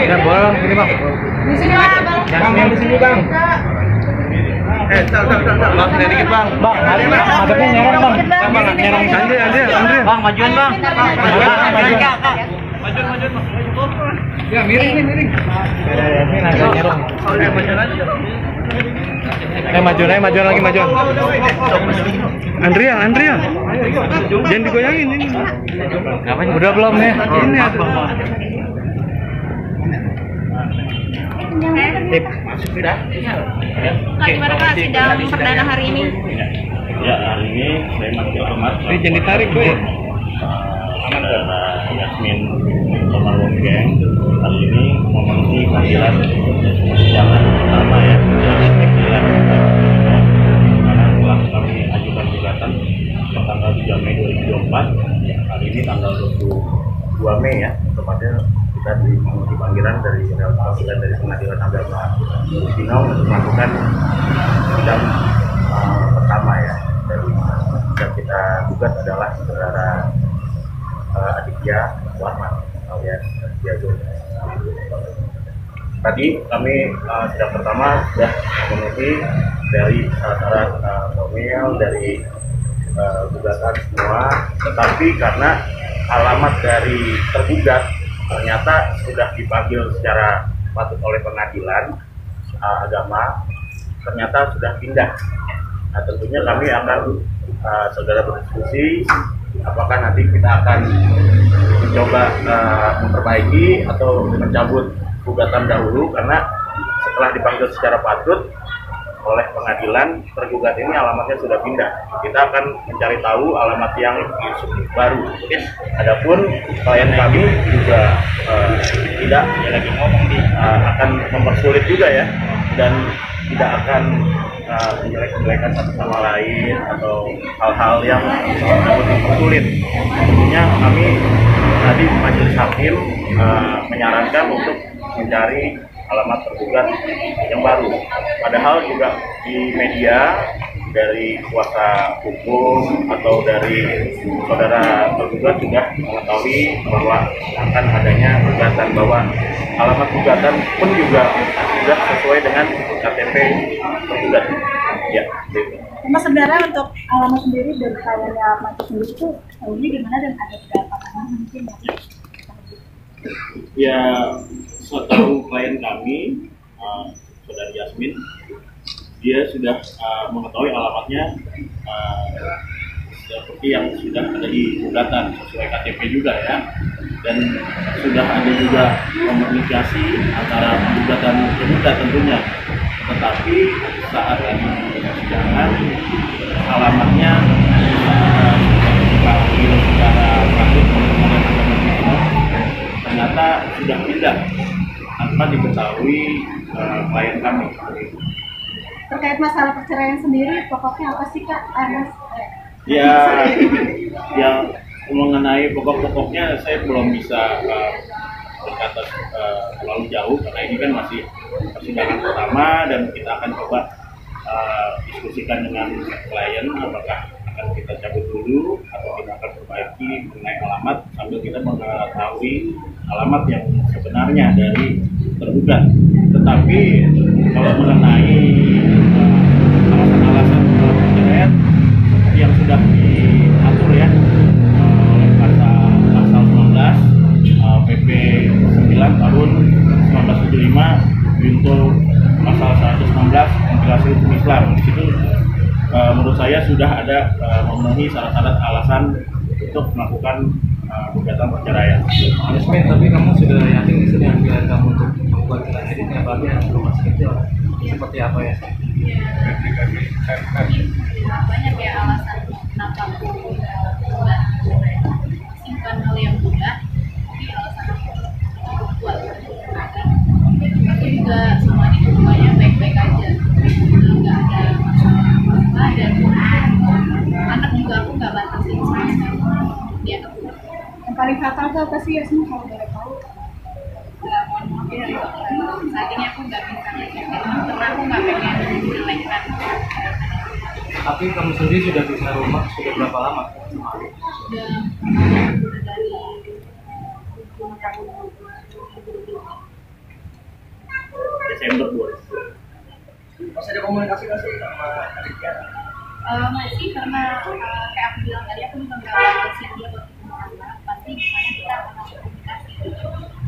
Ya boleh bang, sini bang. Di sini bang. Yang di sini bang. Bang, sedikit bang. Bang, madepnya nyerong bang. Bang, nyerong. Andre. Bang, majuan bang. Majuan bang. Ya, miring. Ini nanti nyerong. Majuan lagi. Andrea. Jangan digoyangin ini. Ngapain? Udah belum nih? Ini ada. Masuk sudah. Kak, gimana Kak sidang perdana hari ini? Ya, hari ini saya masih hormat. Ini jangan ditarik tuh. Saudara Yasmin Tomar Wongkeng hari ini memenuhi panggilan persidangan pertama ya, panggilan karena telah kami ajukan gugatan tanggal 3 Mei 2024. Hari ini tanggal 22 Mei ya, tepatnya kita memenuhi panggilan dari Pengadilan Agama Cibinong untuk melakukan sidang pertama ya. Dari yang kita gugat adalah saudara Aditya Warman alias Aditya Jun. Tadi kami sidang pertama sudah memenuhi dari syarat formil dari gugatan semua, tetapi karena alamat dari tergugat ternyata sudah dipanggil secara patut oleh pengadilan agama, ternyata sudah pindah. Nah, tentunya kami akan saudara berdiskusi apakah nanti kita akan mencoba memperbaiki atau mencabut gugatan dahulu, karena setelah dipanggil secara patut oleh pengadilan, tergugat ini alamatnya sudah pindah. Kita akan mencari tahu alamat yang baru. Adapun klien kami juga tidak akan mempersulit juga ya, dan tidak akan menjelek-jelekan satu sama lain atau hal-hal yang mempersulit. Tentunya kami tadi majelis hakim menyarankan untuk mencari alamat tergugat yang baru. Padahal juga di media dari kuasa hukum atau dari saudara tergugat sudah mengetahui bahwa akan adanya gugatan, bahwa alamat gugatan pun juga sudah sesuai dengan KTP tergugat. Ya, Mas sebenarnya untuk alamat sendiri dan kliennya Mas sendiri itu ini gimana dan ada berapa nama mungkin ya? Ya, setahu klien kami, saudara Yasmin, dia sudah mengetahui alamatnya seperti yang sudah ada di gugatan sesuai KTP juga ya, dan sudah ada juga komunikasi antara gugatan tergugat tentunya. Tetapi saat di persidangan alamatnya dipanggil secara patut oleh Pengadilan Agama Cibinong ternyata sudah pindah tanpa diketahui klien kami. Terkait masalah perceraian sendiri, pokoknya apa sih Kak? Ya, yang mengenai pokok-pokoknya saya belum bisa berkata terlalu jauh, karena ini kan masih persidangan pertama dan kita akan coba diskusikan dengan klien apakah akan kita cabut dulu atau kita akan perbaiki mengenai alamat sambil kita mengetahui alamat yang sebenarnya dari tergugat. Tetapi kalau mengenai alasan-alasan perceraian yang sudah diatur ya oleh pasal 19 PP 9 tahun 1975 junto pasal 116 kompilasi hukum Islam. Di situ menurut saya sudah ada memenuhi syarat-syarat alasan untuk melakukan gugatan perceraian. Yasmin, tapi kamu sudah yakin nggak sih dengan pilihan kamu untuk membuat kita editnya babi yang rumah sakit itu seperti apa ya? Banyak ya alasan kenapa aku buat simpan hal yang mudah, tapi alasan aku buat aku juga sama ini hubungannya baik-baik aja, nggak ada masalah apa-apa, dan anak juga aku nggak batasin sama dia. Yang paling fatal tuh apa sih Yasmin kalau boleh tahu? Mohon maaf ya, saat ini aku nggak bisa ngecek karena aku nggak pengen menjelekkan. Tapi kamu sendiri sudah bisa rumah sudah berapa lama? Udah dari Desember 2020. Masih ada komunikasi nggak sih sama adiknya? masih karena kayak aku bilang tadi aku juga nggak kasihan dia buat ketemu anak, pasti misalnya kita akan komunikasi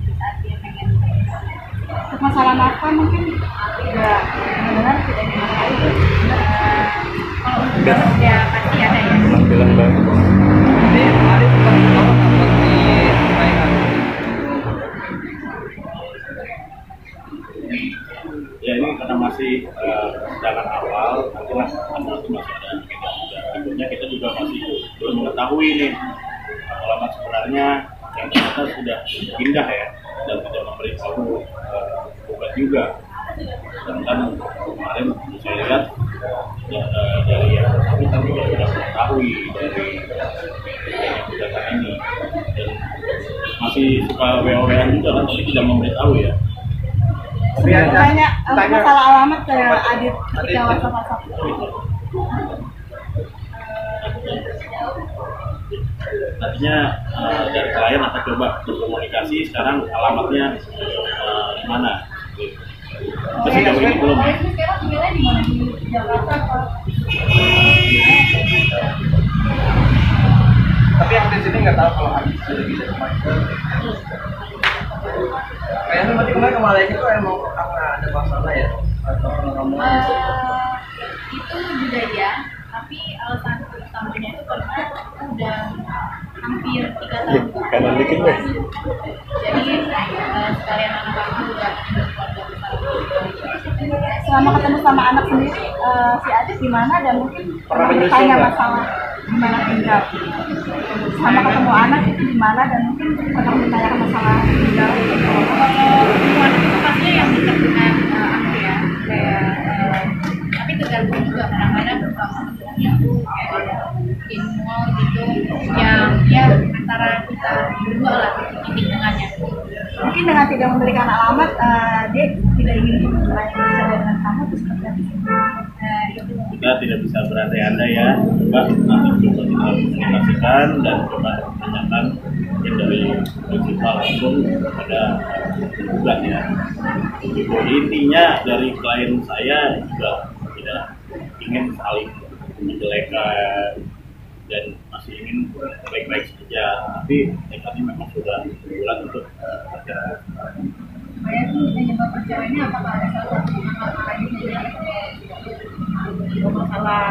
di saat dia pengen. Untuk masalah nafkah mungkin juga benar-benar tidak dimakai. Kalau untuk ya pasti ada ya. Bilang banget. Jadi hari pertama dapat dinaikkan. Ya ini karena masih persidangan awal, nantilah itu masih ada berikutnya kita juga masih belum mengetahui nih alamat sebenarnya yang ternyata sudah pindah ya dan tidak memberitahu gugat juga. Dan kan kemarin saya lihat dari yang bersangkutan juga sudah mengetahui dari gugatan ini dan masih suka WA-WA juga kan, tapi tidak memberitahu ya. Tanya masalah alamat ke Adit ketika WhatsApp. Artinya dari klien akan coba berkomunikasi sekarang alamatnya di mana. Masih jauh ini belum. Sekarang tinggalnya di mana, di Jakarta apa? Tapi yang di sini nggak tahu kalau Adit sudah bisa kemarin. Kayaknya mati kemarin ke Malaysia itu emang karena ada masalah ya atau kamu itu juga ya, tapi alasan utamanya itu karena aku udah hampir 3 tahun Kanan dikit deh. jadi sekalian anak aku juga keluarga besar. Selama ketemu sama anak sendiri, si Adit gimana dan mungkin pernah bertanya masalah gimana tinggal. Sama ketemu anak itu gimana dan mungkin pernah bertanya masalah tinggal. Kalau ketemu anak itu pastinya yang dekat dengan aku ya, kayak tapi tergantung juga kadang-kadang yang aku kayak bikin mall gitu yang ya antara kita berdua lah titik tengahnya. Mungkin dengan tidak memberikan alamat, dia tidak ingin berbicara dengan kamu terus terjadi. Kita tidak bisa berandai-andai ya, coba nanti coba kita komunikasikan dan coba tanyakan mungkin dari prinsipal langsung kepada gugat ya. Intinya dari klien saya juga tidak ingin saling menjelekan dan masih ingin baik-baik saja, tapi tekadnya memang sudah bulat untuk perceraian. Saya tuh penyebab perceraiannya apakah ada salah satu masalah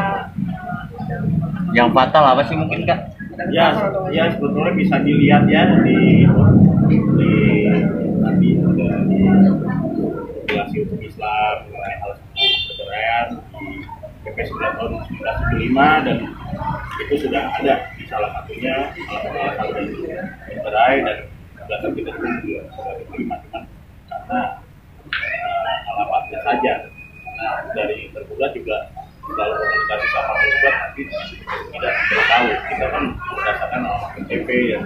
Yang fatal apa sih mungkin Kak? Ya sebetulnya bisa dilihat ya di nanti ada di regulasi hukum Islam mengenai hal perceraian di PP 9 tahun 1975 dan itu sudah ada di salah satunya alasan dari bercerai dan berdasarkan kita tunggu sudah diterima cuman karena alamatnya saja. Nah dari tergugat juga kalau komunikasi sama tergugat nanti tidak tahu kita kan berdasarkan alamat KTP dan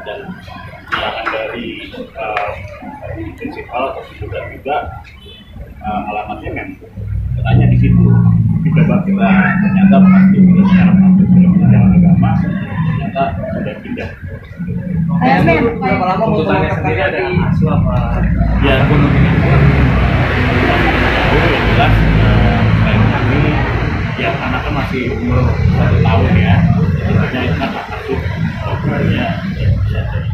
keterangan dari prinsipal atau tergugat juga alamatnya memang katanya di situ. Coba kita ternyata pasti kita secara praktis dalam agama ternyata sudah pindah. berapa lama mau sendiri ada isu apa? Ya, yang jelas klien kami ya anaknya masih umur 1 tahun ya. Tentunya itu kan asuh umurnya bisa jadi